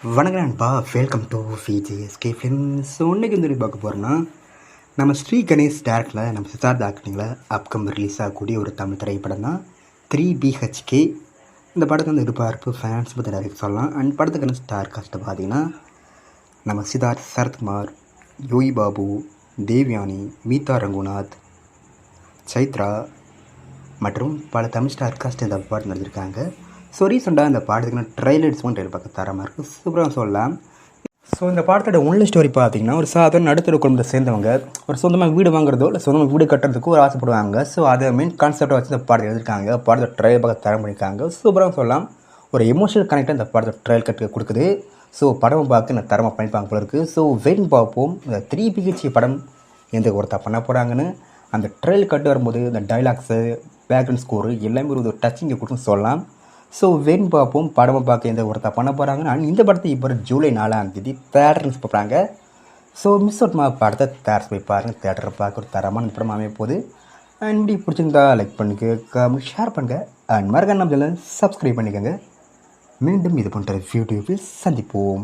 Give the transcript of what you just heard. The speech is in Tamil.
வணக்கம் நண்பா, வெல்கம் டு விஜேஎஸ்கே ஃபிலிம்ஸ். இன்றைக்கி வந்து பார்க்க போகிறோன்னா, நம்ம ஸ்ரீ கணேஷ் டேரக்டில் நம்ம சித்தார்த் ஆக்டிங்கில் அப்கம் ரிலீஸ் ஆகக்கூடிய ஒரு தமிழ் திரைப்படம் தான் 3BHK. இந்த படத்தை வந்து எதிர்பார்ப்பு ஃபேன்ஸ் பற்றி நிறைய சொல்லலாம். அண்ட் படத்துக்கான ஸ்டார் காஸ்ட்டை பார்த்தீங்கன்னா நம்ம சித்தார்த், சரத்குமார், யோகி பாபு, தேவ்யானி, மீதா ரங்குநாத், சைத்ரா மற்றும் பல தமிழ் ஸ்டார் காஸ்ட் இந்த பாட்டு நடிச்சிருக்காங்க. ஸோ ரீசெண்டாக இந்த பாடத்துக்கான ட்ரைலர்ஸ் ஒன்று பார்க்க தரமாக இருக்குது, சூப்பராக சொல்லலாம். ஸோ இந்த பாடத்தோட ஒன்லி ஸ்டோரி பார்த்தீங்கன்னா, ஒரு சாதாரண நடுத்தர குடும்பத்தை சேர்ந்தவங்க ஒரு சொந்தமாக வீடு வாங்குறதோ இல்லை சொந்தமாக வீடு கட்டுறதுக்கு ஒரு ஆசைப்படுவாங்க. ஸோ அதை மெயின் கான்செப்டாக வச்சு இந்த பாடத்தை எழுதிருக்காங்க. பாடத்தோட ட்ரையல் பார்க்க தரம் பண்ணியிருக்காங்க, சூப்பராக சொல்லலாம். ஒரு எமோஷனல் கனெக்டாக இந்த பாடத்தோட ட்ரையல் கட்டு கொடுக்குது. ஸோ படம் பார்க்க நான் தரமாக பண்ணிப்பாங்க போல இருக்குது. ஸோ வெயிட் பார்ப்போம் இந்த 3BHK படம் எந்த ஒருத்தா பண்ண போகிறாங்கன்னு. அந்த ட்ரையல் கட்டு வரும்போது இந்த டைலாக்ஸு, பேக்ரவுண்ட் ஸ்கோரு எல்லாமே ஒரு டச்சிங்கை கொடுக்குன்னு சொல்லலாம். ஸோ வெயிட் பார்ப்போம் படமாக பார்க்க எந்த ஒருத்தா பண்ண போகிறாங்க. அண்ட் இந்த படத்தை இப்போ ஜூலை 4ஆம் தேதி தேட்டர்ஸ் போகிறாங்க. ஸோ மிஸ் அவுட் படத்தை தேட்டர்ஸ் போய் பாருங்கள். தேட்டரை பார்க்க ஒரு தரமான படமாக அமைய போகுது. அண்ட் இப்படி பிடிச்சிருந்தா லைக் பண்ணிக்க, ஷேர் பண்ணுங்கள். அண்ட் மறக்காம நம்ம சேனலை சப்ஸ்கிரைப் பண்ணிக்கோங்க. மீண்டும் இது போன்ற வீடியோவில் சந்திப்போம்.